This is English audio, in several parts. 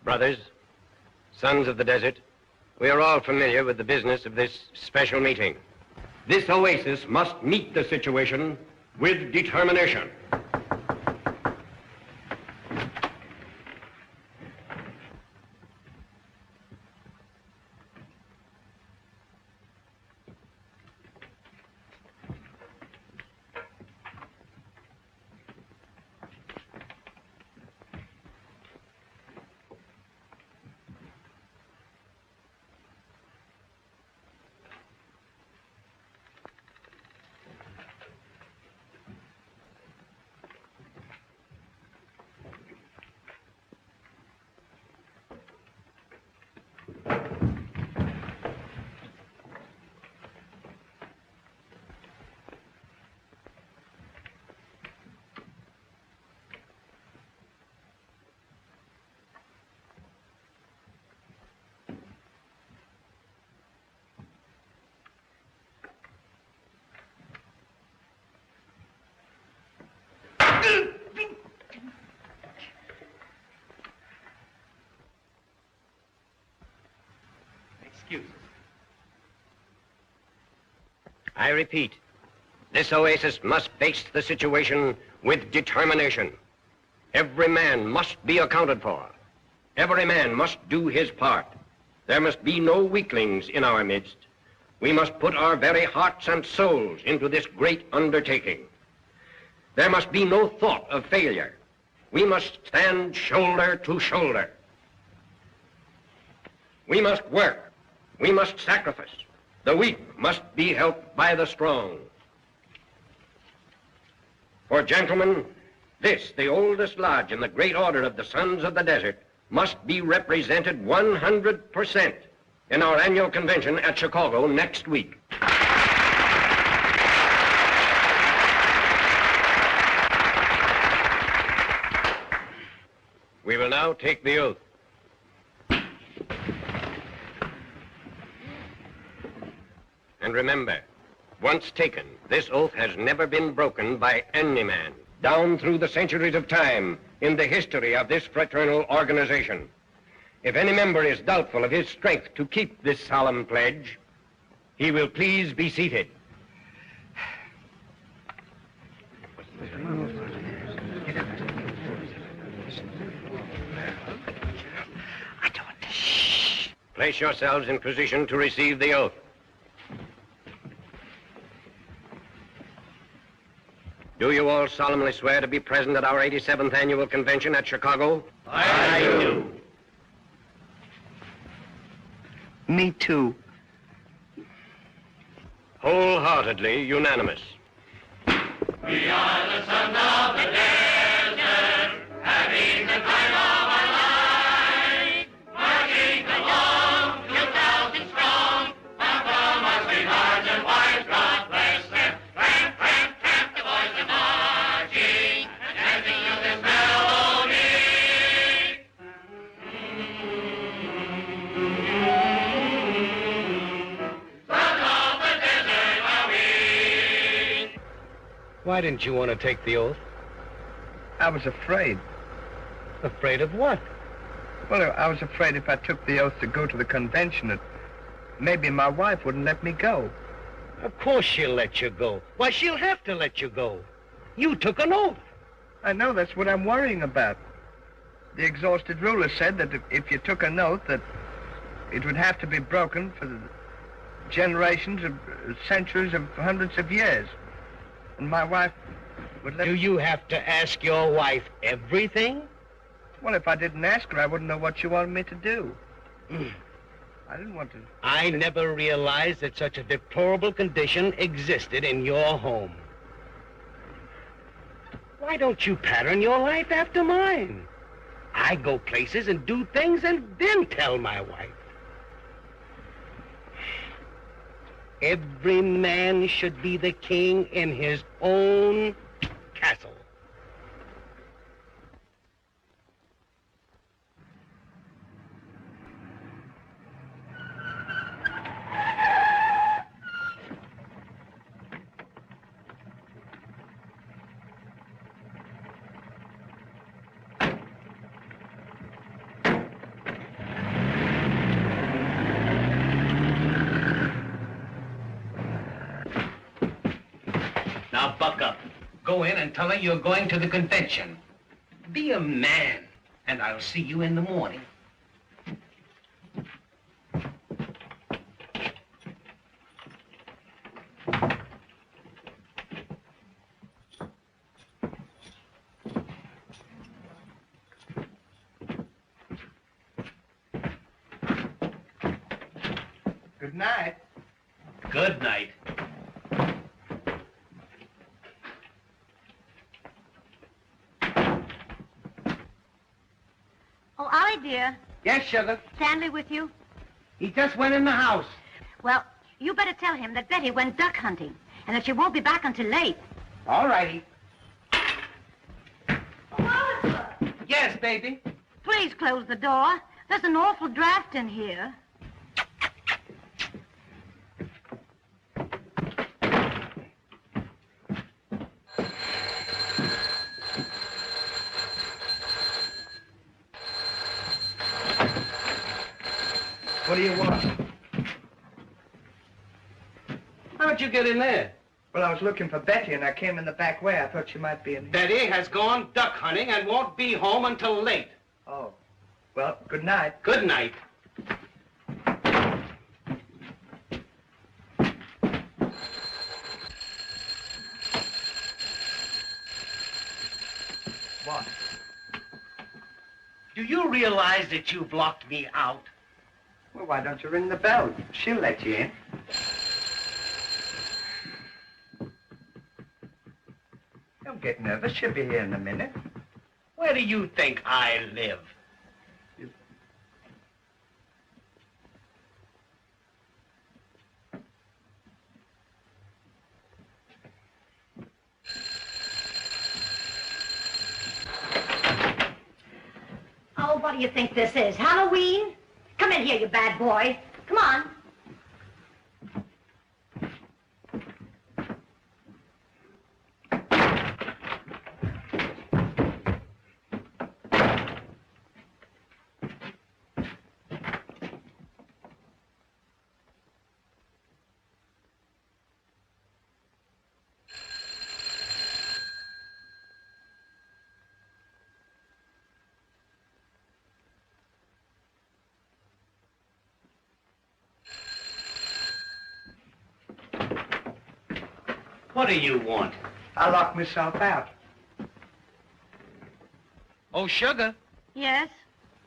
Brothers, sons of the desert, we are all familiar with the business of this special meeting. This oasis must meet the situation with determination. Excuses. I repeat, this oasis must face the situation with determination. Every man must be accounted for. Every man must do his part. There must be no weaklings in our midst. We must put our very hearts and souls into this great undertaking. There must be no thought of failure. We must stand shoulder to shoulder. We must work. We must sacrifice. The weak must be helped by the strong. For gentlemen, this, the oldest lodge in the great order of the Sons of the Desert, must be represented 100% in our annual convention at Chicago next week. We will now take the oath. And remember, once taken, this oath has never been broken by any man down through the centuries of time in the history of this fraternal organization. If any member is doubtful of his strength to keep this solemn pledge, he will please be seated. Place yourselves in position to receive the oath. Do you all solemnly swear to be present at our 87th annual convention at Chicago? I do. Me too. Wholeheartedly unanimous. We are the sons of the desert, having the time of our life, working along, 2,000 strong, far from our sweethearts and wives, God bless them. Tramp, tramp, tramp, the boys are marching, and dancing to this melody. Sons of the desert are we. Why didn't you want to take the oath? I was afraid. Afraid of what? Well, I was afraid if I took the oath to go to the convention that maybe my wife wouldn't let me go. Of course she'll let you go. Why, she'll have to let you go. You took an oath. I know, that's what I'm worrying about. The exhausted ruler said that if you took an oath that it would have to be broken for the generations of centuries of hundreds of years. And my wife would let Do me... you have to ask your wife everything? Well, if I didn't ask her, I wouldn't know what she wanted me to do. I didn't want to... I never realized that such a deplorable condition existed in your home. Why don't you pattern your life after mine? I go places and do things and then tell my wife. Every man should be the king in his own castle. Now buck up. Go in and tell her you're going to the convention. Be a man, and I'll see you in the morning. Good night. Good night. Oh, Ollie, dear. Yes, sugar. Stanley with you? He just went in the house. Well, you better tell him that Betty went duck hunting and that she won't be back until late. All righty. Oliver! Yes, baby. Please close the door. There's an awful draft in here. What do you want? How'd you get in there? Well, I was looking for Betty, and I came in the back way. I thought she might be in here. Betty has gone duck hunting and won't be home until late. Oh. Well, good night. Good night. What? Do you realize that you've locked me out? Well, why don't you ring the bell? She'll let you in. Don't get nervous. She'll be here in a minute. Where do you think I live? Oh, what do you think this is? Halloween? Come in here, you bad boy. Come on. What do you want? I locked myself out. Oh, sugar, Yes?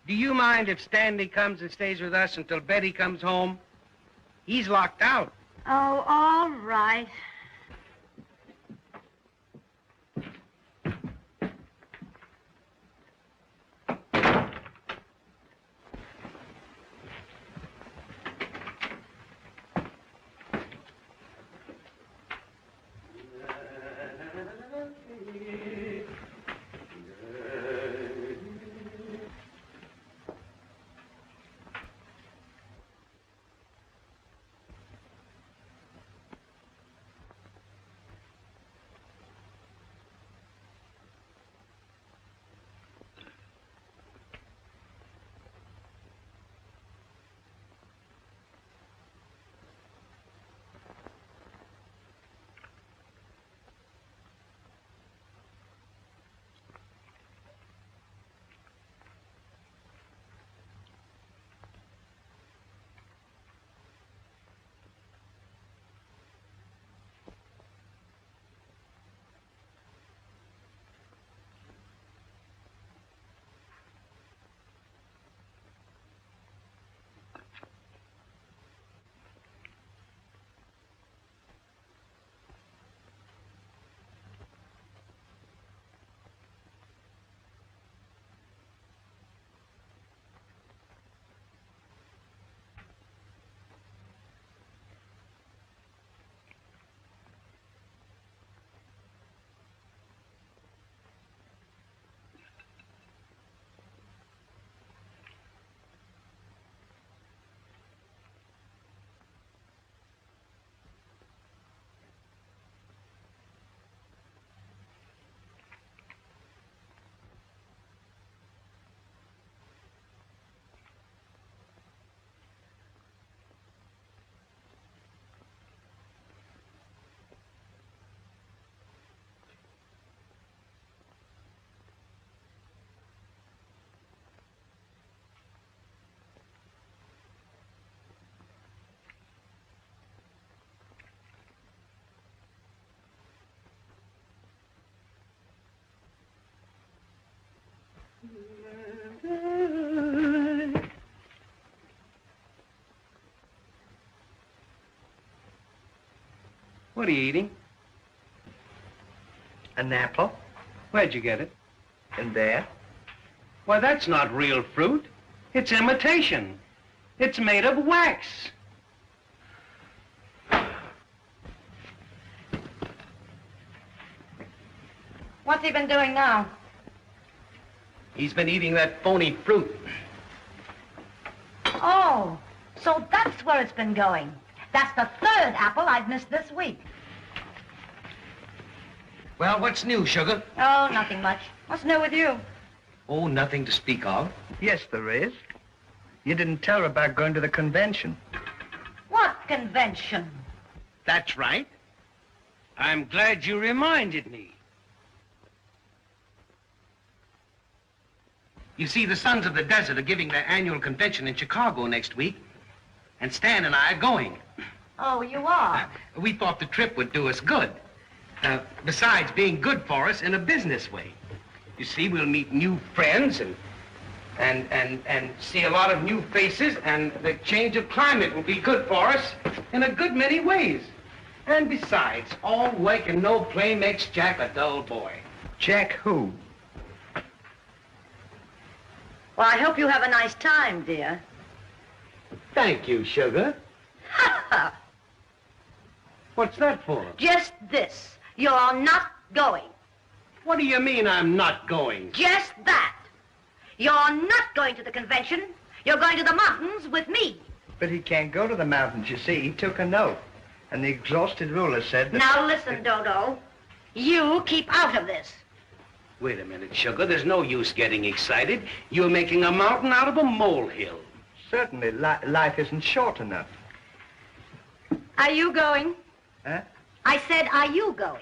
do you mind if Stanley comes and stays with us until Betty comes home? He's locked out. Oh, all right. What are you eating? An apple Where'd you get it? in there. Why, that's not real fruit. It's imitation. It's made of wax. What's he been doing now? He's been eating that phony fruit. Oh, so that's where it's been going. That's the third apple I've missed this week. Well, what's new, Sugar? Oh, nothing much. What's new with you? Oh, nothing to speak of. Yes, there is. You didn't tell her about going to the convention. What convention? That's right. I'm glad you reminded me. You see, the Sons of the Desert are giving their annual convention in Chicago next week, and Stan and I are going. Oh, you are? We thought the trip would do us good. Besides being good for us in a business way. You see, we'll meet new friends and see a lot of new faces, and the change of climate will be good for us in a good many ways. And besides, all work and no play makes Jack a dull boy. Jack who? Well, I hope you have a nice time, dear. Thank you, Sugar. What's that for? Just this. You're not going. What do you mean I'm not going? Just that. You're not going to the convention. You're going to the mountains with me. But he can't go to the mountains, you see. He took a note. And the exhausted ruler said that... Now listen, Dodo. You keep out of this. Wait a minute, Sugar. There's no use getting excited. You're making a mountain out of a molehill. Certainly, life isn't short enough. Are you going? Huh? I said, are you going?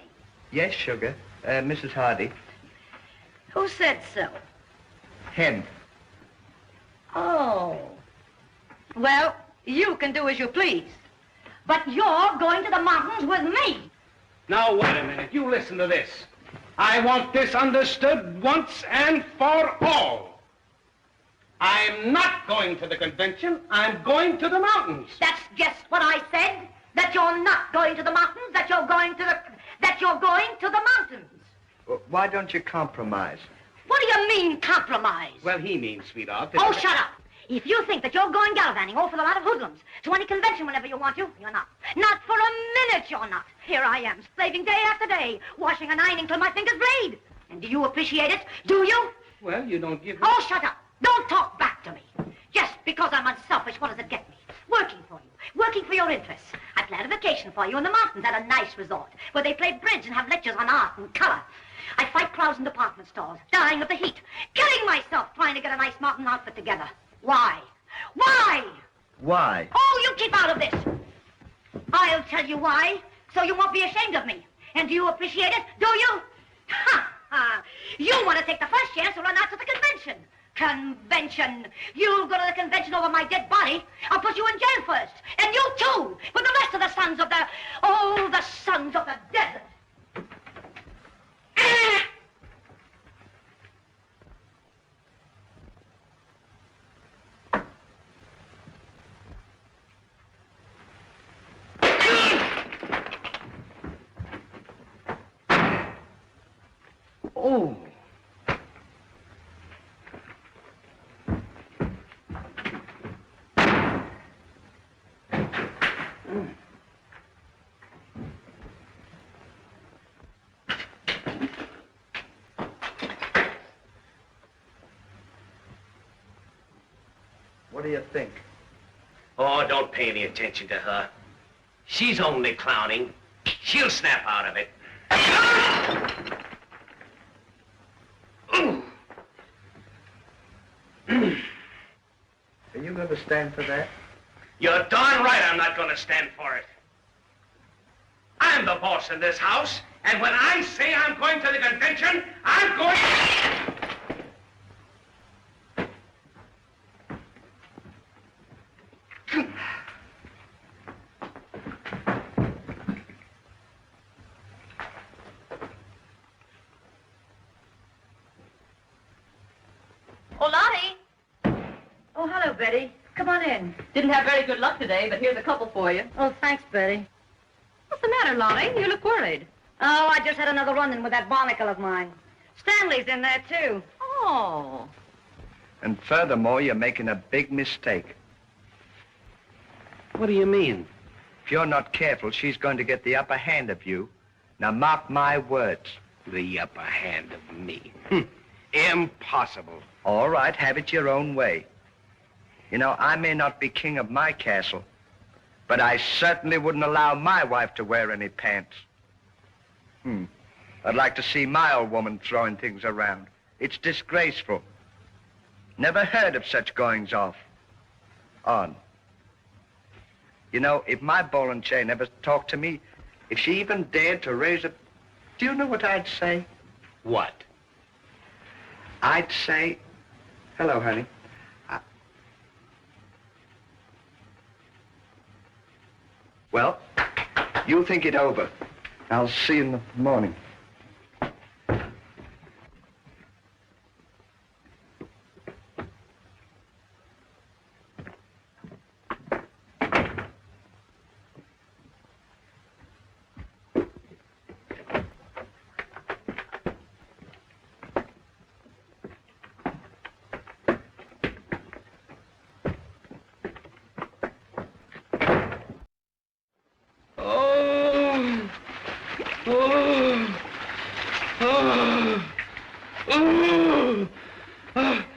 Yes, Sugar. Mrs. Hardy. Who said so? Him. Oh. Well, you can do as you please. But you're going to the mountains with me. Now, wait a minute. You listen to this. I want this understood once and for all. I'm not going to the convention. I'm going to the mountains. That's just what I said. That you're not going to the mountains. That you're going to the mountains. Well, why don't you compromise? What do you mean, compromise? Well, he means, sweetheart. Oh, shut up. If you think that you're going gallivanting off with a lot of hoodlums to any convention whenever you want to, you're not. Not for a minute you're not. Here I am, slaving day after day, washing and ironing till my fingers bleed. And do you appreciate it? Do you? Well, you don't give... Oh, shut up. Don't talk back to me. Just because I'm unselfish, what does it get me? Working for you. Working for your interests. I planned a vacation for you in the mountains at a nice resort where they play bridge and have lectures on art and color. I fight crowds in department stores, dying of the heat, killing myself trying to get a nice mountain outfit together. Why? Why? Why? Oh, you keep out of this. I'll tell you why, so you won't be ashamed of me. And do you appreciate it? Do you? Ha! Ha! You want to take the first chance to run out to the convention. Convention. You'll go to the convention over my dead body. I'll put you in jail first. And you too, with the rest of the sons of the... Oh, the sons of the desert. Ah! Oh. What do you think? Oh, don't pay any attention to her. She's only clowning. She'll snap out of it. Are you going to stand for that? You're darn right I'm not going to stand for it. I'm the boss in this house, and when I say I'm going to the convention, I'm going... Oh, Lottie. Oh, hello, Betty. Come on in. Didn't have very good luck today, but here's a couple for you. Oh, thanks, Betty. What's the the matter, Lolly? You look worried. Oh, I just had another run-in with that barnacle of mine. Stanley's in there, too. Oh. And furthermore, you're making a big mistake. What do you mean? If you're not careful, she's going to get the upper hand of you. Now, mark my words. The upper hand of me. Impossible. All right, have it your own way. You know, I may not be king of my castle, but I certainly wouldn't allow my wife to wear any pants. I'd like to see my old woman throwing things around. It's disgraceful. Never heard of such goings off. On. You know, if my ball and chain ever talked to me, if she even dared to raise a... Do you know what I'd say? What? I'd say... Hello, honey. Well, you think it over. I'll see you in the morning.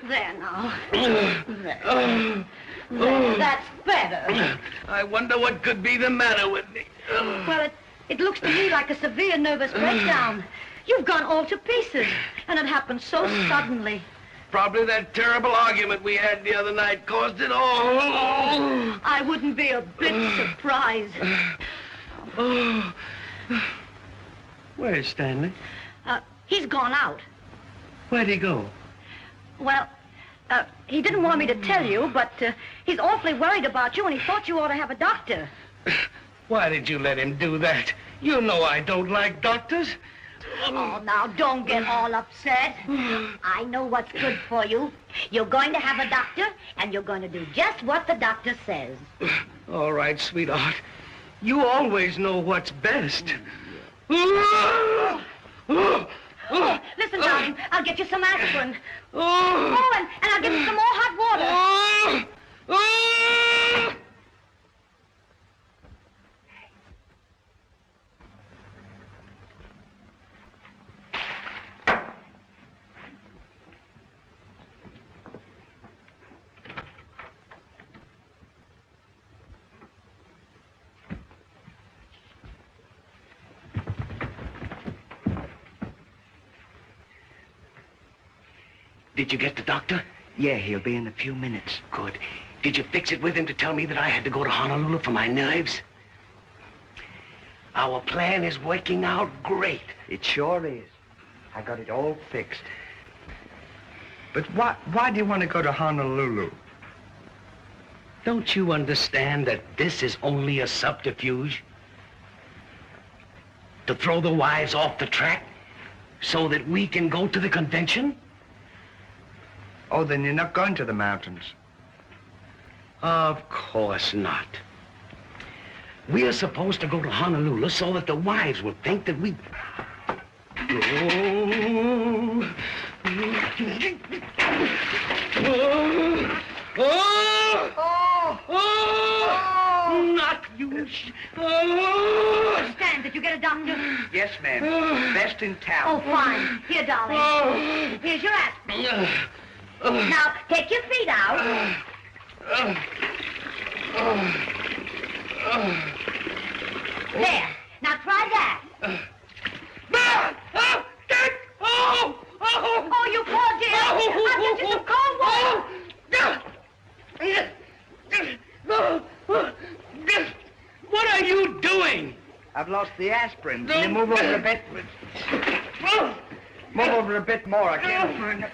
There now. There. There. That's better. I wonder what could be the matter with me. Well, it looks to me like a severe nervous breakdown. You've gone all to pieces, and it happened so suddenly. Probably that terrible argument we had the other night caused it all. I wouldn't be a bit surprised. Where's Stanley? He's gone out. Where'd he go? Well, he didn't want me to tell you, but he's awfully worried about you, and he thought you ought to have a doctor. Why did you let him do that? You know I don't like doctors. Oh, now, don't get all upset. I know what's good for you. You're going to have a doctor, and you're going to do just what the doctor says. All right, sweetheart. You always know what's best. Listen, darling, I'll get you some aspirin. Oh, and I'll get you some more hot water. Did you get the doctor? Yeah, he'll be in a few minutes. Good. Did you fix it with him to tell me that I had to go to Honolulu for my nerves? Our plan is working out great. It sure is. I got it all fixed. But why do you want to go to Honolulu? Don't you understand that this is only a subterfuge? To throw the wives off the track so that we can go to the convention? Oh, then you're not going to the mountains. Of course not. We are supposed to go to Honolulu so that the wives will think that we... Not you. Stan, did you get a doctor? Yes, ma'am. Best in town. Oh, fine. Here, darling. Here's your aspirin. Now, take your feet out. There. Now, try that. Oh, you poor dear. I'll get you some cold water. What are you doing? I've lost the aspirin. Can you move over a bit? Move over a bit more. I can't find it.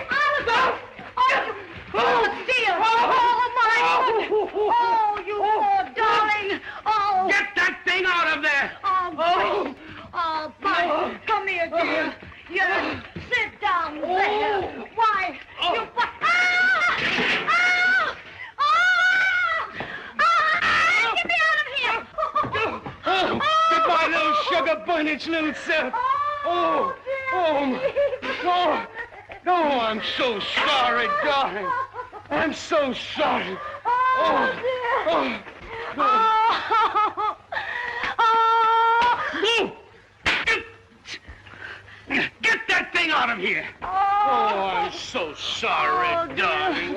Oliver! Oh, dear! Oh, my foot! Oh, you poor darling! Oh! Get that thing out of there! Oh, Bud, come here, dear. Yes, sit down there. Why, you... and its little self. Oh, I'm so sorry, darling. I'm so sorry. Get that thing out of here. Oh, I'm so sorry, darling.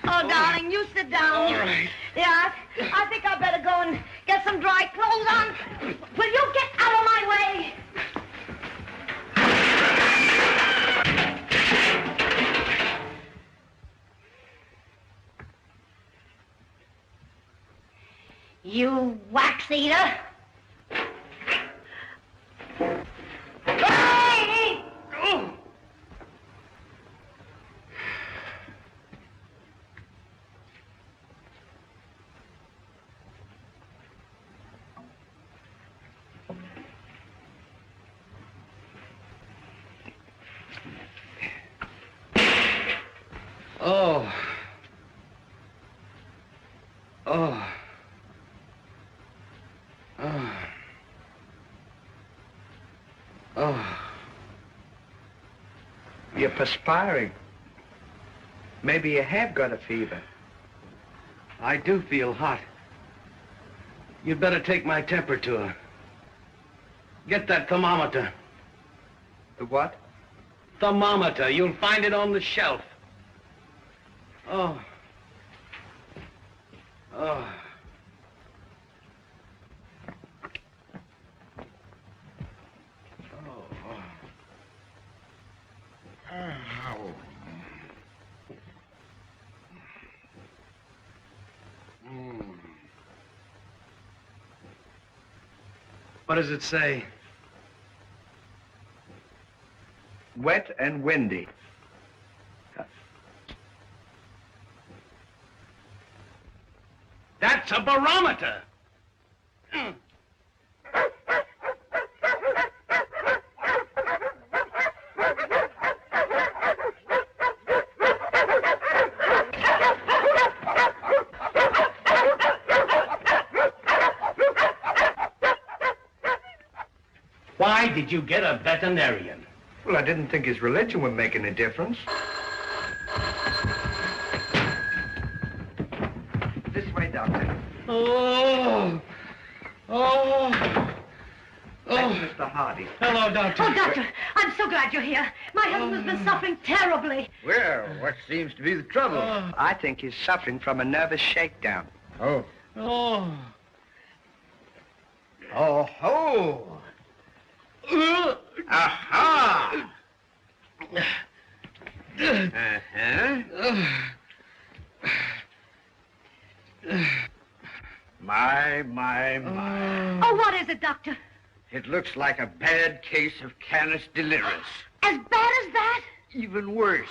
Oh, darling, you sit down. All right. Yeah, I think I better go and get some dry clothes on. Will you get out of my way? You wax eater. Hey! Oh. You're perspiring. Maybe you have got a fever. I do feel hot. You'd better take my temperature. Get that thermometer. The what? Thermometer. You'll find it on the shelf. Oh. What does it say? Wet and windy. That's a barometer. Why did you get a veterinarian? Well, I didn't think his religion would make any difference. This way, Doctor. Thank you, Mr. Hardy. Hello, Doctor. Oh, Doctor, I'm so glad you're here. My husband's been suffering terribly. Well, what seems to be the trouble? I think he's suffering from a nervous shakedown. Oh. Oh. Oh, ho! Aha! Uh-huh. My. Oh, what is it, Doctor? It looks like a bad case of canis deliris. As bad as that? Even worse.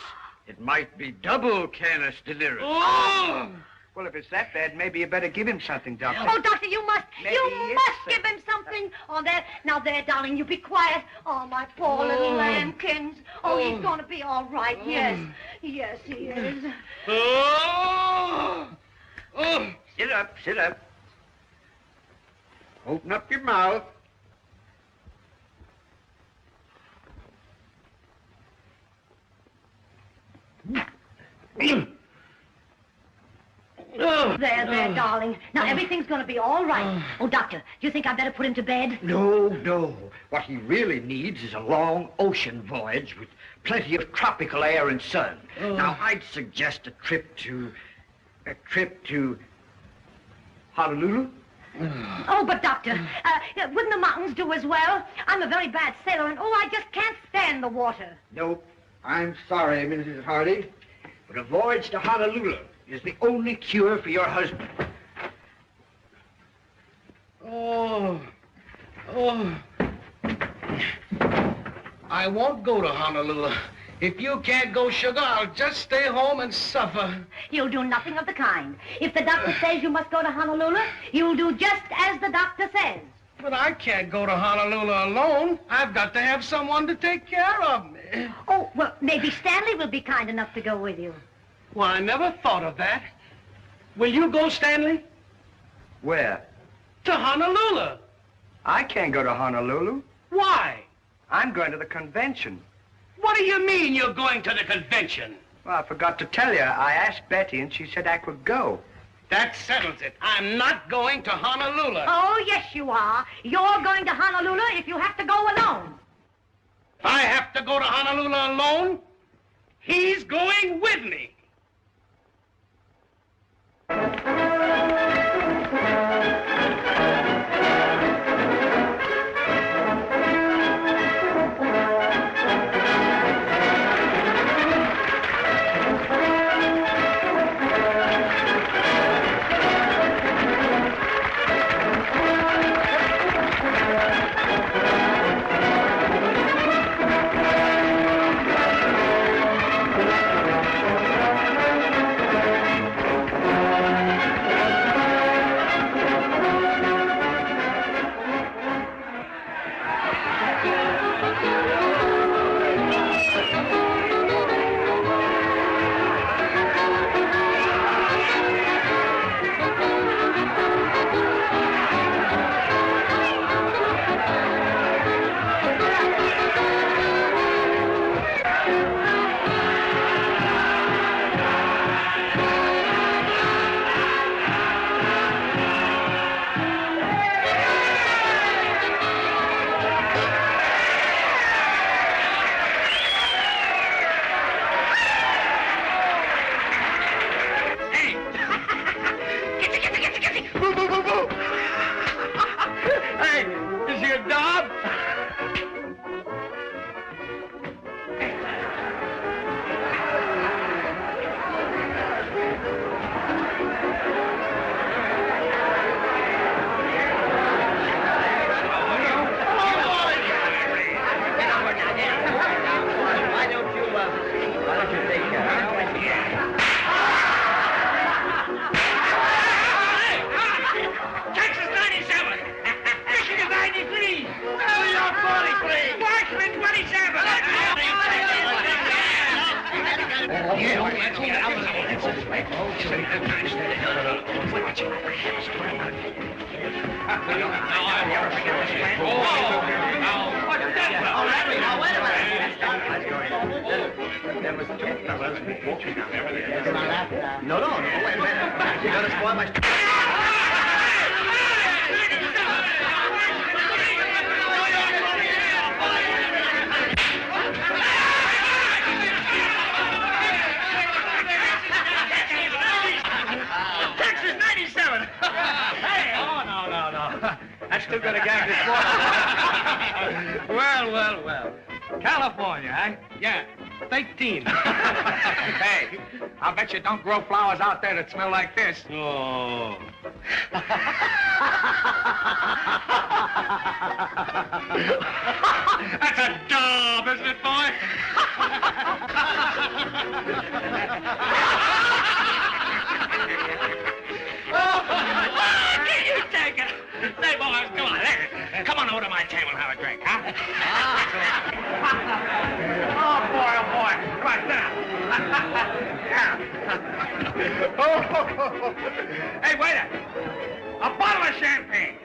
It might be double canis deliris. Oh! Well, if it's that bad, maybe you better give him something, Doctor. Oh, Doctor, you must Maybe it's give him something. Oh, there, now there, darling, you be quiet. Oh, my poor little lambkins. Oh, he's going to be all right, yes. Yes, he is. Oh! Oh! Sit up. Open up your mouth. There, darling. Now, everything's going to be all right. Oh, Doctor, do you think I'd better put him to bed? No. What he really needs is a long ocean voyage with plenty of tropical air and sun. Now, I'd suggest a trip to Honolulu. Oh, but Doctor, wouldn't the mountains do as well? I'm a very bad sailor, and I just can't stand the water. No, I'm sorry, Mrs. Hardy, but a voyage to Honolulu is the only cure for your husband. Oh. I won't go to Honolulu. If you can't go, sugar, I'll just stay home and suffer. You'll do nothing of the kind. If the doctor says you must go to Honolulu, you'll do just as the doctor says. But I can't go to Honolulu alone. I've got to have someone to take care of me. Oh, well, maybe Stanley will be kind enough to go with you. Well, I never thought of that. Will you go, Stanley? Where? To Honolulu. I can't go to Honolulu. Why? I'm going to the convention. What do you mean you're going to the convention? Well, I forgot to tell you. I asked Betty, and she said I could go. That settles it. I'm not going to Honolulu. Oh, yes, you are. You're going to Honolulu if you have to go alone. If I have to go to Honolulu alone, he's going with me. That's too good a gang to swallow. Well. California, eh? Yeah, 13. Hey, I'll bet you don't grow flowers out there that smell like this. Oh. That's a daub, isn't it, boy? You take it. Say, boys, come on. Come on over to my table and have a drink, huh? Oh, boy. Come on, sit down. Yeah. Hey, waiter. A bottle of champagne.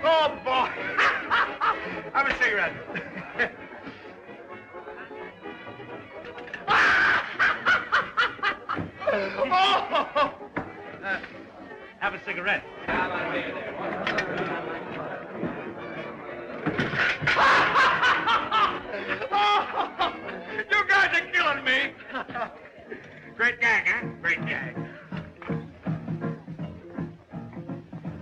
Oh, boy. Have a cigarette. Oh! Have a cigarette. Oh, you guys are killing me. Great gag, huh? Great gag.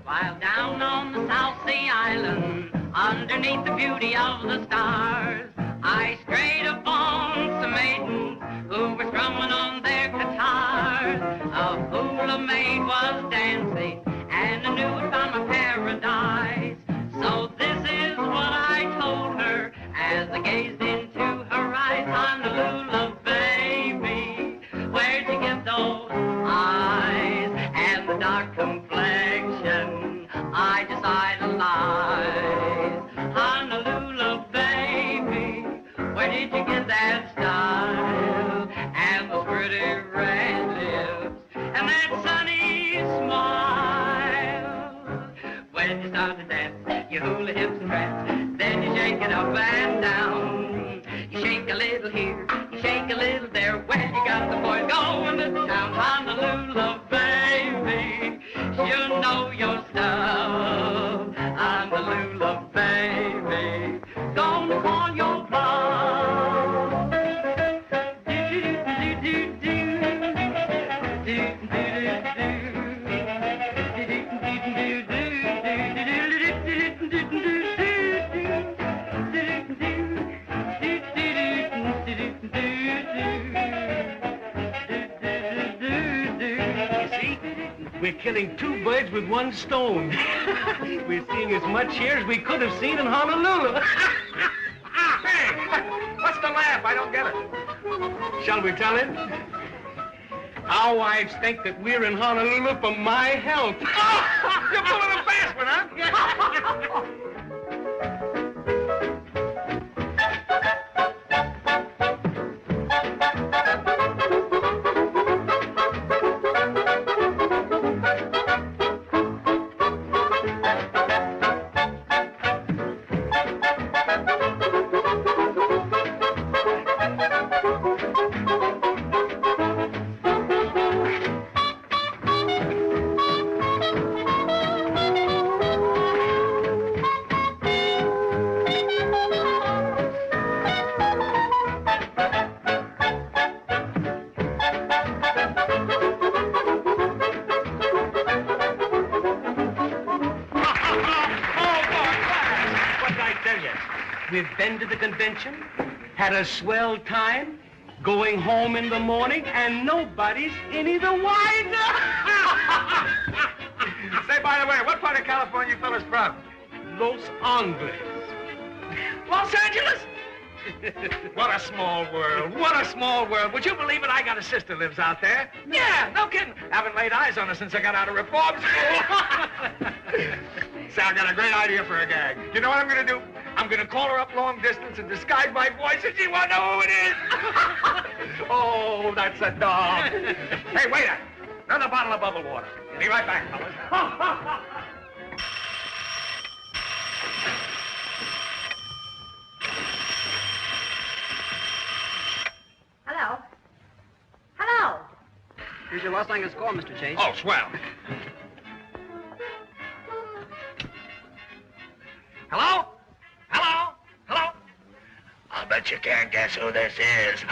While down on the South Sea Island, underneath the beauty of the stars, I strayed upon some maidens who were strumming on their guitars. A hula maid was dancing, and I knew I'd found my paradise. So this is what I told her as I gazed into her eyes. Honolulu, baby, where'd you get those eyes and the dark complexion I just idolize? Honolulu, baby, where did you get that style and those pretty red lips up and down. You shake a little here, you shake a little there. When you got the boys going to town, Honolulu, baby, you know your stuff. Honolulu, baby, gonna call your bluff. We're killing two birds with one stone. We're seeing as much here as we could have seen in Honolulu. Hey, what's the laugh? I don't get it. Shall we tell it? Our wives think that we're in Honolulu for my health. You're pulling a fast one, huh? We've been to the convention, had a swell time, going home in the morning, and nobody's any the wiser. Say, by the way, what part of California you fellas from? Los Angeles. Los Angeles? What a small world. What a small world. Would you believe it? I got a sister lives out there. Yeah, no kidding. Haven't laid eyes on her since I got out of reform school. Say, I got a great idea for a gag. You know what I'm going to do? I'm going to call her up long distance and disguise my voice, and she won't know who it is. Oh, that's a dog. Hey, waiter. Another bottle of bubble water. Be right back, fellas. Hello? Hello? Here's your Los Angeles call, Mr. Chase. Oh, swell. Hello? Hello? Hello? I'll bet you can't guess who this is.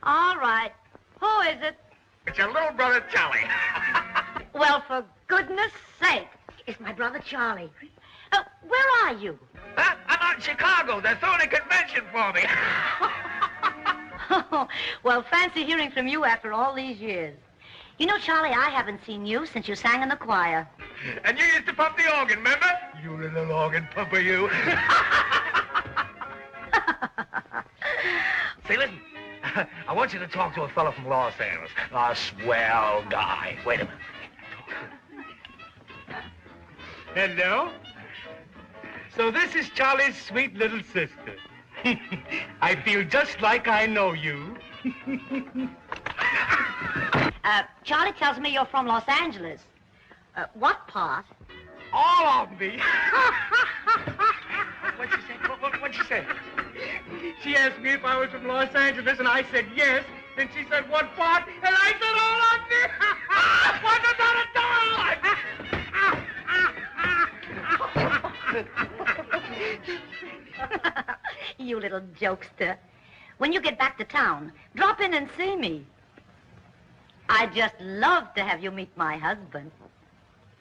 All right. Who is it? It's your little brother, Charlie. Well, for goodness sake, it's my brother Charlie. Where are you? Huh? I'm out in Chicago. They're throwing a convention for me. Well, fancy hearing from you after all these years. You know, Charlie, I haven't seen you since you sang in the choir. And you used to pump the organ, remember? You little organ pumper, you. Say, listen. I want you to talk to a fellow from Los Angeles. A swell guy. Wait a minute. Hello? So this is Charlie's sweet little sister. I feel just like I know you. Charlie tells me you're from Los Angeles. What part? All of me. What'd she say? What'd she say? She asked me if I was from Los Angeles, and I said yes. Then she said, what part? And I said, all of me. Wasn't that a dog? You little jokester. When you get back to town, drop in and see me. I'd just love to have you meet my husband.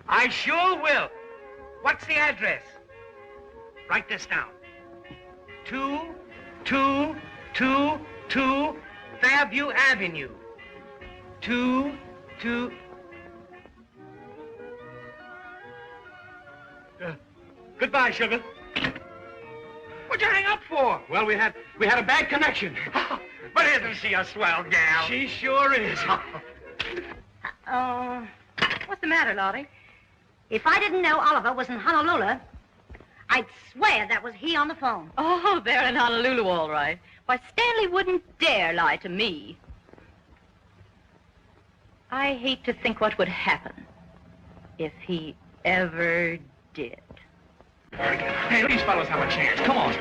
I sure will. What's the address? Write this down. 2222 Fairview Avenue. 22... Goodbye, sugar. What'd you hang up for? Well, we had a bad connection. But isn't she a swell gal? She sure is. What's the matter, Lottie? If I didn't know Oliver was in Honolulu, I'd swear that was he on the phone. Oh, they're in Honolulu, all right. Why, Stanley wouldn't dare lie to me. I hate to think what would happen if he ever did. Hey, these fellows have a chance. Come on.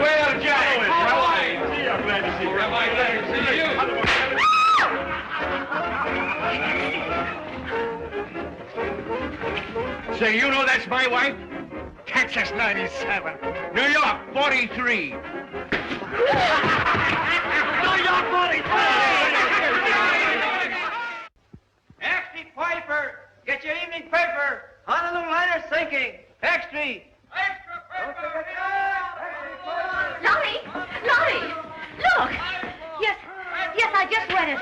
Well, Jack, how are you? I'm glad to see you. I'm glad to see you. Say, you know that's my wife? Texas 97. New York 43. New York 43! Extra Piper, get your evening paper. Honolulu liner's sinking. Extra. Lottie! Lottie! Look! Yes, I just read it.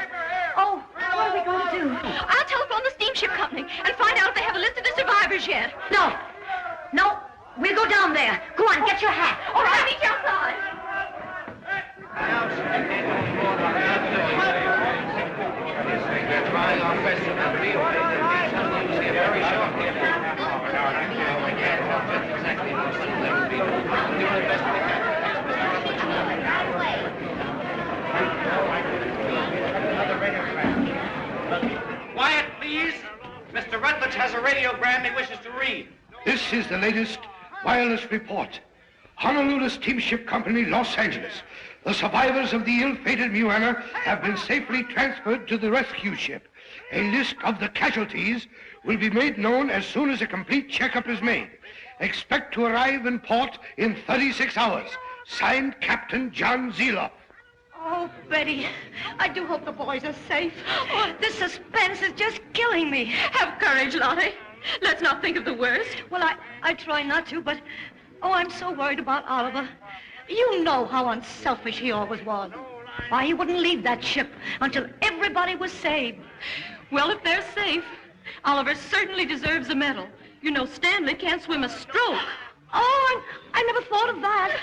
Oh, what are we going to do? I'll telephone the steamship company and find out if they have a list of the survivors yet. No, we'll go down there. Go on, get your hat. All right, meet you outside. Quiet, please. Mr. Rutledge has a radiogram he wishes to read. This is the latest wireless report. Honolulu Steamship Company, Los Angeles. The survivors of the ill-fated Muanna have been safely transferred to the rescue ship. A list of the casualties will be made known as soon as a complete checkup is made. Expect to arrive in port in 36 hours. Signed, Captain John Zeloff. Oh, Betty, I do hope the boys are safe. Oh, this suspense is just killing me. Have courage, Lottie. Let's not think of the worst. Well, I try not to, but, I'm so worried about Oliver. You know how unselfish he always was. Why, he wouldn't leave that ship until everybody was saved. Well, if they're safe, Oliver certainly deserves a medal. You know Stanley can't swim a stroke. Oh, I never thought of that.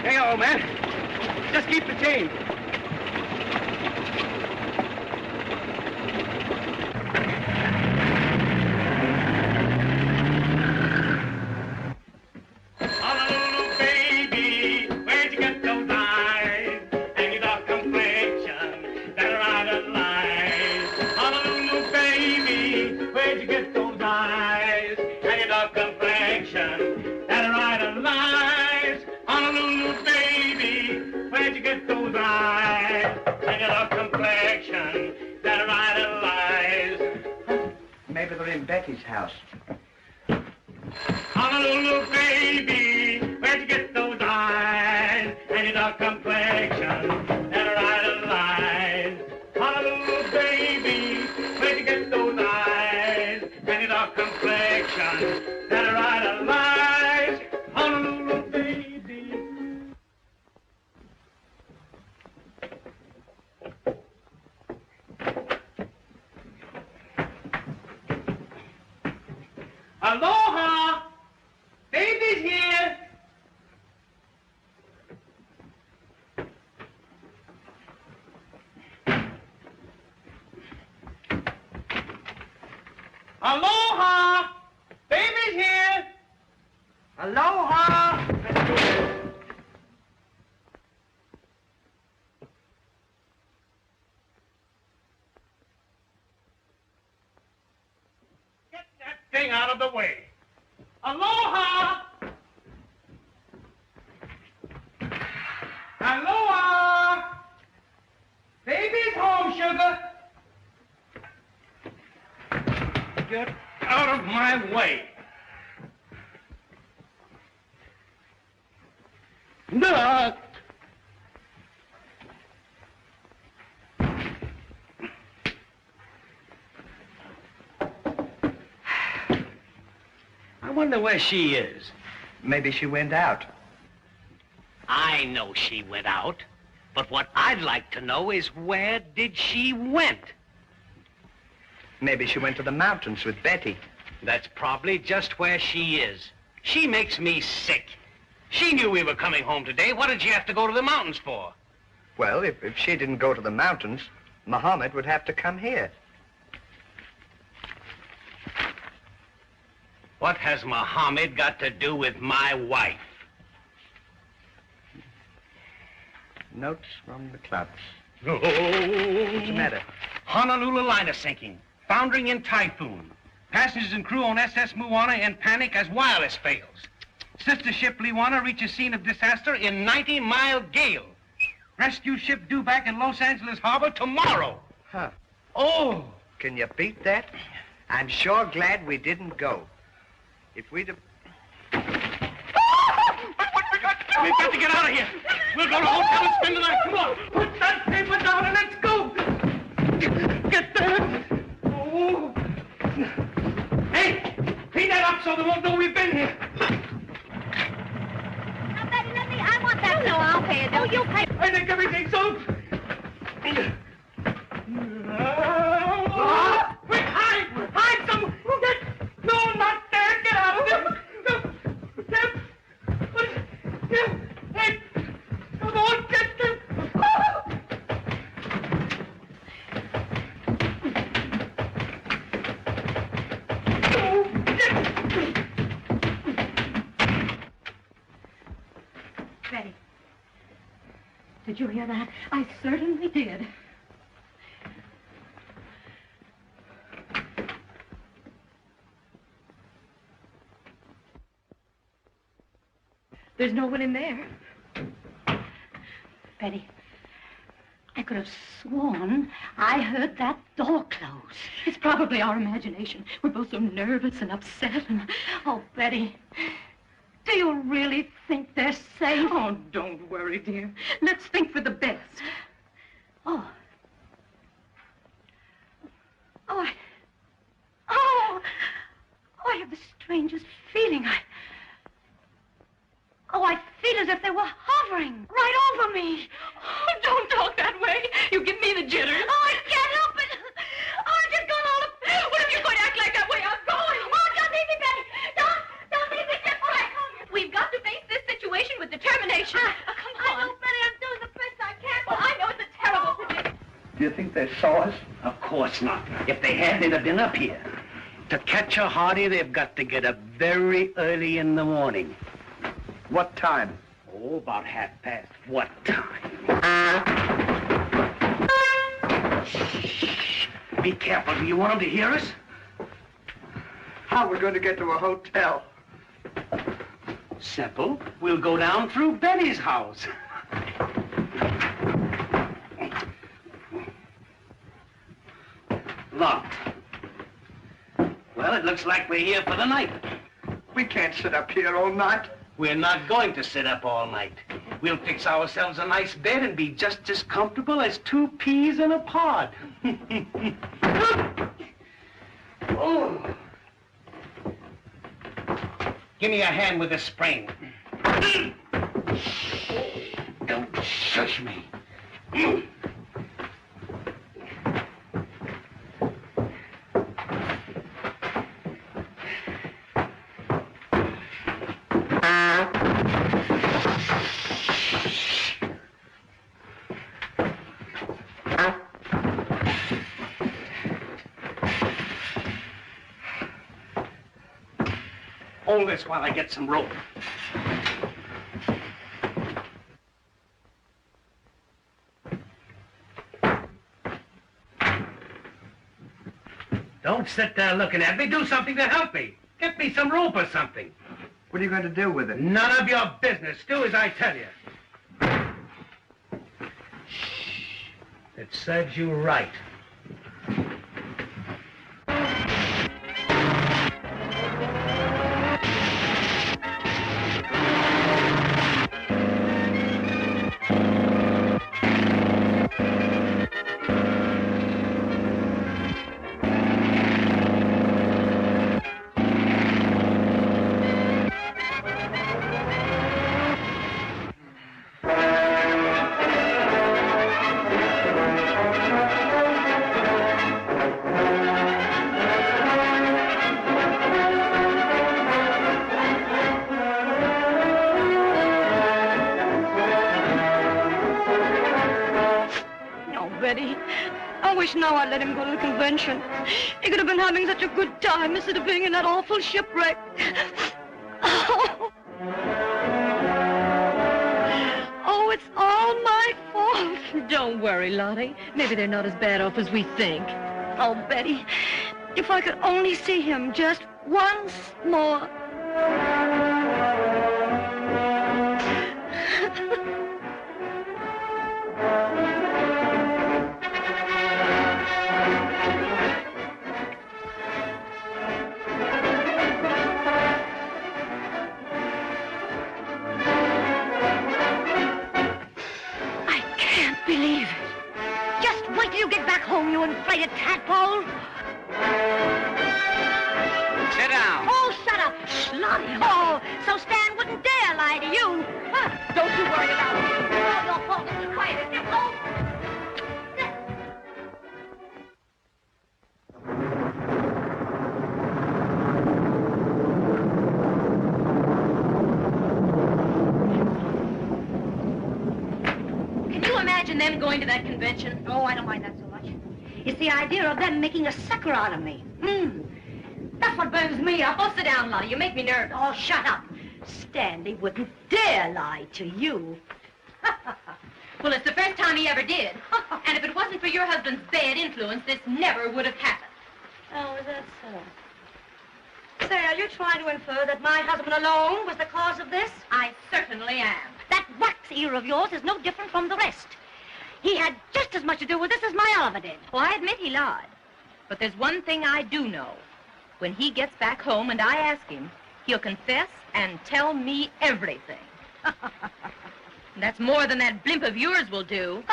Hey, old man. Just keep the chain. Honolulu, baby, where'd you get those eyes? And your dark complexion, that right of lies. Honolulu, baby, where'd you get those eyes? And your dark complexion, that right of lies. Honolulu, baby, where'd you get those eyes? And your dark complexion, that right of lies. Maybe they're in Betty's house. Honolulu, baby, where'd you get those eyes? And your dark complexion, and a right of lies. Honolulu, baby, where'd you get those eyes? And your dark complexion, and a right of lies. Honolulu, baby. Aloha! Baby's here! Aloha! Baby's here! Aloha! Get that thing out of the way. Aloha! Aloha! Baby's home, sugar. Get out of my way. Look. I wonder where she is. Maybe she went out. I know she went out. But what I'd like to know is where did she went? Maybe she went to the mountains with Betty. That's probably just where she is. She makes me sick. She knew we were coming home today. What did she have to go to the mountains for? Well, if she didn't go to the mountains, Muhammad would have to come here. What has Muhammad got to do with my wife? Notes from the clubs. Oh. What's the matter? Honolulu liner sinking. Foundering in typhoon. Passengers and crew on SS Moana in panic as wireless fails. Sister ship Liwana reaches scene of disaster in 90-mile gale. Rescue ship due back in Los Angeles Harbor tomorrow. Huh. Oh! Can you beat that? I'm sure glad we didn't go. If we'd have... We've got to get out of here. We'll go to a hotel and spend the night. Come on. Put that paper down and let's go. Get that. Oh. Hey, clean that up so they won't know we've been here. Now, Betty, let me. I want that. No, I'll pay it. Oh, you pay. I think everything's out. Quick, hide! Hide some. No, not there. Get out of there. Hey, come on, get them. Betty, did you hear that? I certainly did. There's no one in there. Betty, I could have sworn I heard that door close. It's probably our imagination. We're both so nervous and upset and... Oh, Betty, do you really think they're safe? Oh, don't worry, dear. Let's think for the best. Oh. I have the strangest feeling. I feel as if they were hovering right over me. Oh, don't talk that way. You give me the jitters. Oh, I can't help it. Oh, I'm just going all of... Well, if you're going to act like that way, I'm going. Oh, don't leave me, Betty. Don't leave me. Just We've got to face this situation with determination. Come I on. know, Betty. I'm doing the best I can. Well, I know it's a terrible position. Do you think they saw us? Of course not. If they had, they'd have been up here. To catch a Hardy, they've got to get up very early in the morning. What time? Oh, about 1:30. What time? Shh. Be careful. Do you want them to hear us? How are we going to get to a hotel? Simple. We'll go down through Betty's house. Locked. Well, it looks like we're here for the night. We can't sit up here all night. We're not going to sit up all night. We'll fix ourselves a nice bed and be just as comfortable as 2 peas in a pod. Oh. Give me a hand with the spring. Don't shush me. Hold this while I get some rope. Don't sit there looking at me. Do something to help me. Get me some rope or something. What are you going to do with it? None of your business. Do as I tell you. It serves you right. No, Betty. I wish now I'd let him go to the convention. He could have been having such a good time instead of being in that awful shipwreck. Oh, it's all my fault. Don't worry, Lottie. Maybe they're not as bad off as we think. Oh, Betty, if I could only see him just once more. Believe it. Just wait till you get back home, you inflated tadpole. Sit down. Oh, shut up, Lottie. Oh, so Stan wouldn't dare lie to you. Huh. Don't you worry about it. It's all your fault. Be quiet and get home. Imagine them going to that convention. Oh, I don't mind that so much. It's the idea of them making a sucker out of me. That's what burns me up. Oh, sit down, Lottie. You make me nervous. Oh, shut up. Stanley wouldn't dare lie to you. Well, it's the first time he ever did. And if it wasn't for your husband's bad influence, this never would have happened. Oh, is that so? Say, are you trying to infer that my husband alone was the cause of this? I certainly am. That wax ear of yours is no different from the rest. He had just as much to do with this as my Oliver did. Well, I admit he lied. But there's one thing I do know. When he gets back home and I ask him, he'll confess and tell me everything. That's more than that blimp of yours will do.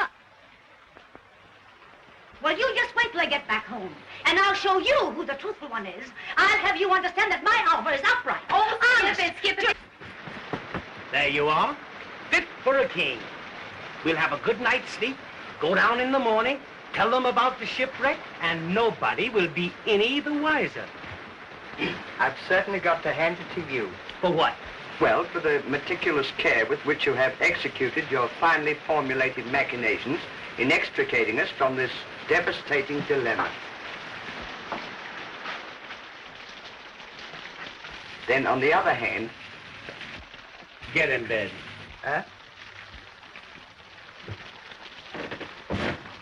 Well, you just wait till I get back home, and I'll show you who the truthful one is. I'll have you understand that my Oliver is upright. Oh, honest. skip it. There you are. Fit for a king. We'll have a good night's sleep, go down in the morning, tell them about the shipwreck, and nobody will be any the wiser. I've certainly got to hand it to you. For what? Well, for the meticulous care with which you have executed your finely formulated machinations in extricating us from this devastating dilemma. Then, on the other hand... Get in bed. Huh?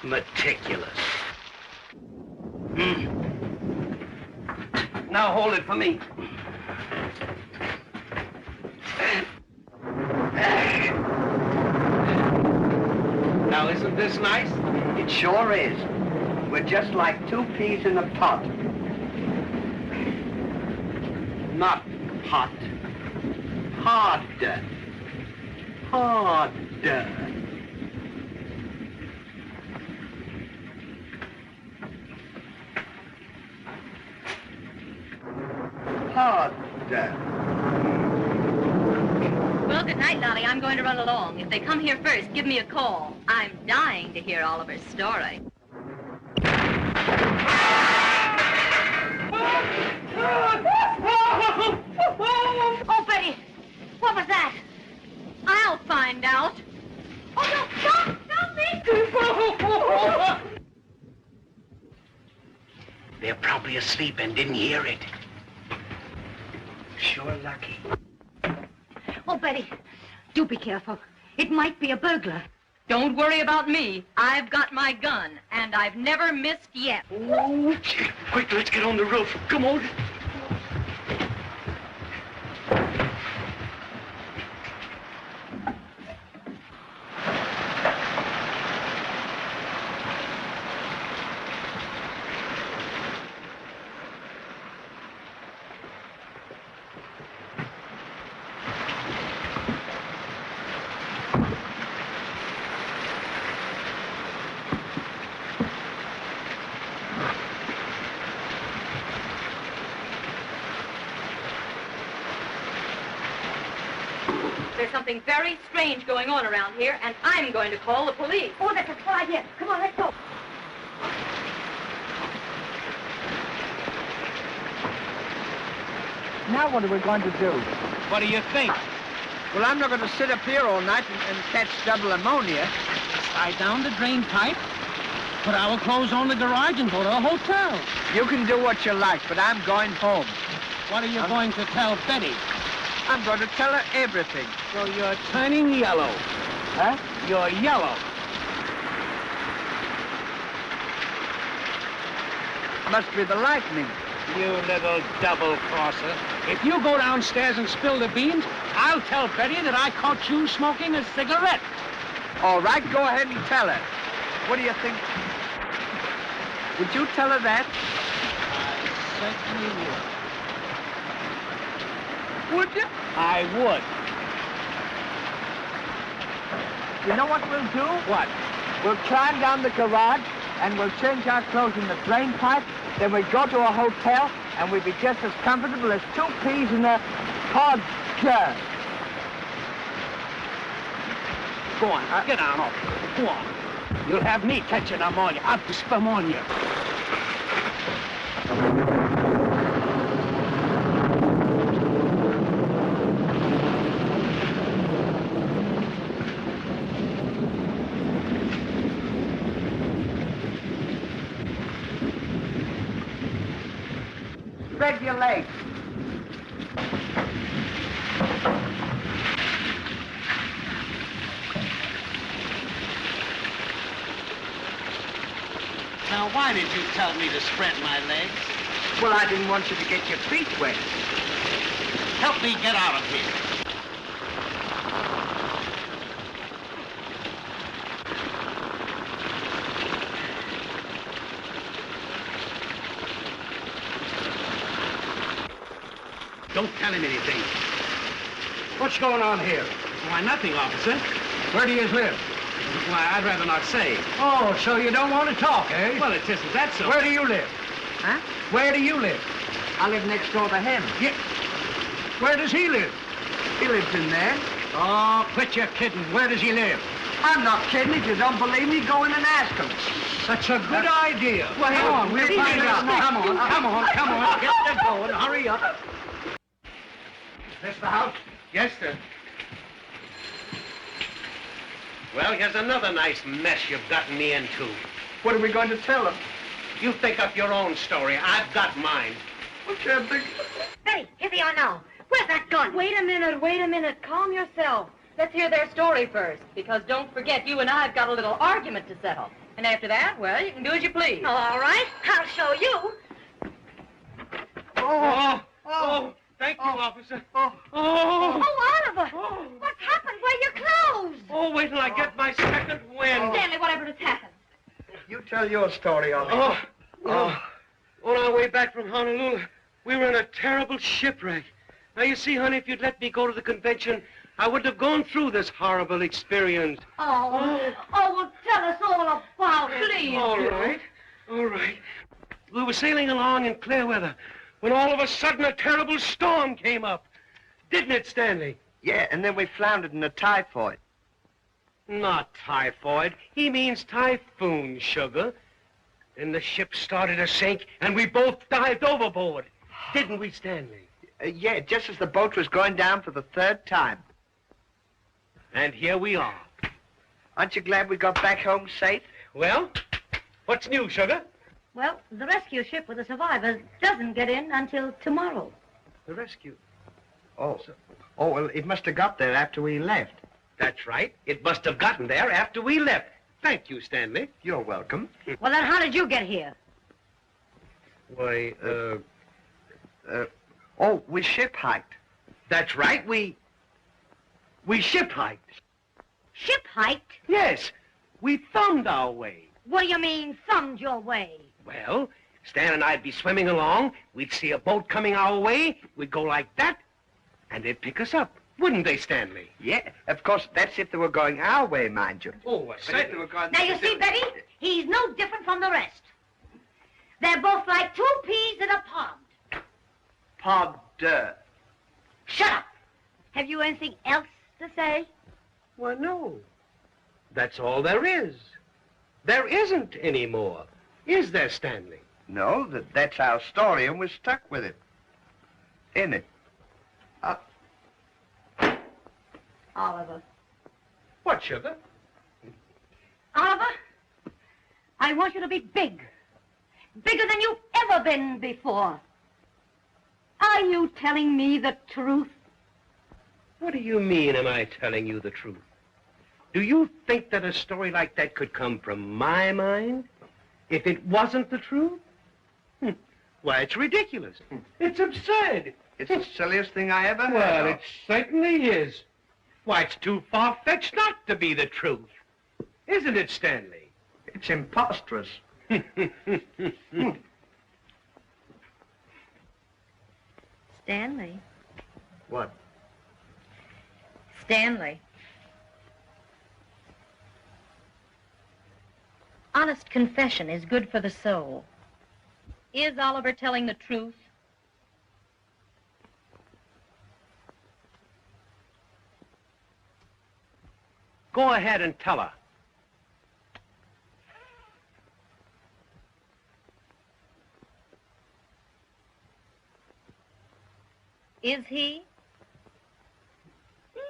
Meticulous. Now hold it for me. Now isn't this nice? It sure is. We're just like two peas in a pot. Not hot. Harder. Harder. Harder. Well, good night, Lottie. I'm going to run along. If they come here first, give me a call. I'm dying to hear Oliver's story. Oh, Betty, what was that? I'll find out. Oh, no, stop me! They're probably asleep and didn't hear it. Sure lucky. Oh, Betty, do be careful. It might be a burglar. Don't worry about me. I've got my gun, and I've never missed yet. Oh, quick, let's get on the roof. Come on. There's something very strange going on around here, and I'm going to call the police. Oh, that's a good idea. Come on, let's go. Now what are we going to do? What do you think? Well, I'm not going to sit up here all night and catch double ammonia. Slide down the drain pipe, put our clothes on the garage and go to a hotel. You can do what you like, but I'm going home. What are you going to tell Betty? I'm going to tell her everything. So you're turning yellow. Huh? You're yellow. Must be the lightning. You little double-crosser. If you go downstairs and spill the beans, I'll tell Betty that I caught you smoking a cigarette. All right, go ahead and tell her. What do you think? Would you tell her that? I certainly would. Would you? I would. You know what we'll do? What? We'll climb down the garage, and we'll change our clothes in the drain pipe. Then we'll go to a hotel, and we'll be just as comfortable as 2 peas in a pod jar. Go on, get on up. Go on. You'll have me catching ammonia. I'll spit ammonia. Spread your legs. Now, why did you tell me to spread my legs? Well, I didn't want you to get your feet wet. Help me get out of here. Don't tell him anything. What's going on here? Why, nothing, officer. Where do you live? Why, I'd rather not say. Oh, so you don't want to talk, eh? Well, it isn't that so. Where do you live? Huh? Where do you live? I live next door to him. Yeah. Where does he live? He lives in there. Oh, quit your kidding. Where does he live? I'm not kidding. If you don't believe me, go in and ask him. Such a good idea. Well, hang on. We'll find out. Come on. Get that going. Hurry up. This the house? Yes, sir. Well, here's another nice mess you've gotten me into. What are we going to tell him? You think up your own story. I've got mine. What you think? Betty, heavy or no? Where's that gun? Wait a minute. Calm yourself. Let's hear their story first, because don't forget, you and I have got a little argument to settle. And after that, well, you can do as you please. All right, I'll show you. Oh, thank you, officer. Oh, Oliver, what's happened? Where are your clothes? Oh, wait till I get my second wind. Stanley, whatever has happened? You tell your story, Oliver. On our way back from Honolulu, we were in a terrible shipwreck. Now, you see, honey, if you'd let me go to the convention, I wouldn't have gone through this horrible experience. Oh, well, tell us all about it. Please. All right. We were sailing along in clear weather when all of a sudden a terrible storm came up. Didn't it, Stanley? Yeah, and then we floundered in a typhoid. Not typhoid. He means typhoon, sugar. And the ship started to sink, and we both dived overboard. Didn't we, Stanley? Yeah, just as the boat was going down for the 3rd time. And here we are. Aren't you glad we got back home safe? Well, what's new, sugar? Well, the rescue ship with the survivors doesn't get in until tomorrow. The rescue. Oh, well, it must have got there after we left. That's right. It must have gotten there after we left. Thank you, Stanley. You're welcome. Well, then how did you get here? Why, we ship-hiked. that's right. We ship-hiked. Ship-hiked? Yes, we thumbed our way. What do you mean, thumbed your way? Well, Stan and I'd be swimming along. We'd see a boat coming our way. We'd go like that, and they'd pick us up. Wouldn't they, Stanley? Yeah, of course, that's if they were going our way, mind you. Oh, But if they were going... Now, you see, Betty, he's no different from the rest. They're both like 2 peas in a pod. Pod, Shut up. Have you anything else to say? Why, no. That's all there is. There isn't any more. Is there, Stanley? No, that's our story, and we're stuck with it. In it. Oliver. What, sugar? Oliver, I want you to be big. Bigger than you've ever been before. Are you telling me the truth? What do you mean, am I telling you the truth? Do you think that a story like that could come from my mind if it wasn't the truth? Why, it's ridiculous. It's absurd. It's the silliest thing I ever heard Well, of. it certainly is. Why, it's too far-fetched not to be the truth. Isn't it, Stanley? It's imposterous. Stanley. What? Stanley. Honest confession is good for the soul. Is Oliver telling the truth? Go ahead and tell her. Is he? No,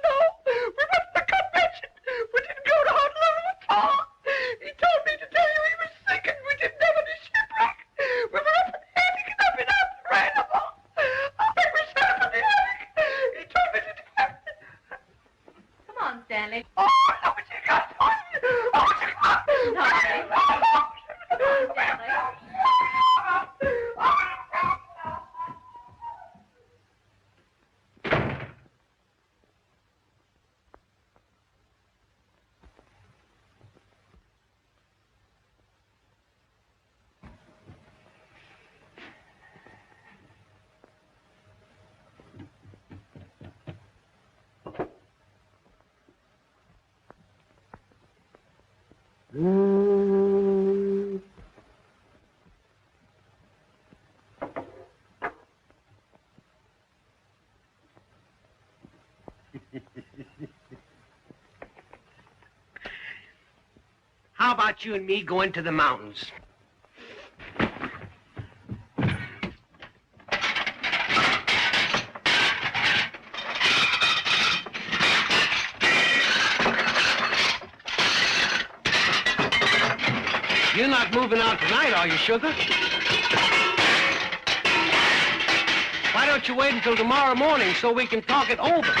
we went to the convention. We didn't go to Honolulu at all. He told me to tell you he was sick and we didn't have any shipwreck. We were up in the attic and up and out the rainbow. I think we sat up in the attic. He told me to tell you. Come on, Stanley. Oh, no, but you got on. Oh, you got How about you and me going to the mountains? You're not moving out tonight, are you, sugar? Why don't you wait until tomorrow morning so we can talk it over?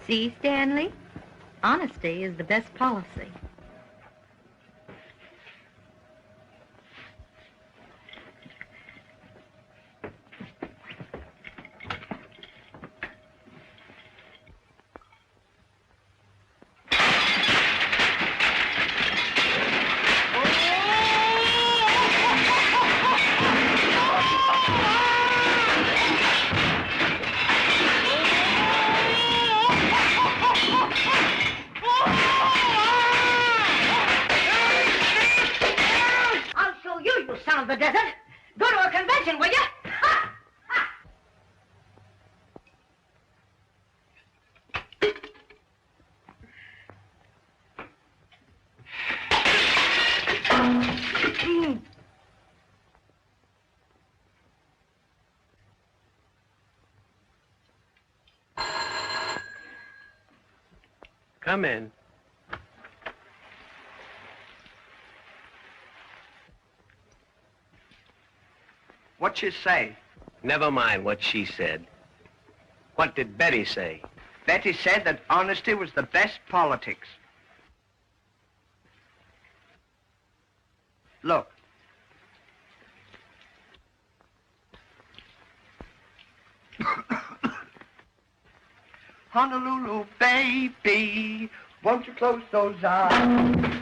See, Stanley? Honesty is the best policy. I'll show you, you son of the desert. Go to a convention, will you? Ha! Ha! Come in. What'd she say? Never mind what she said. What did Betty say? Betty said that honesty was the best politics. Look. Honolulu, baby, won't you close those eyes?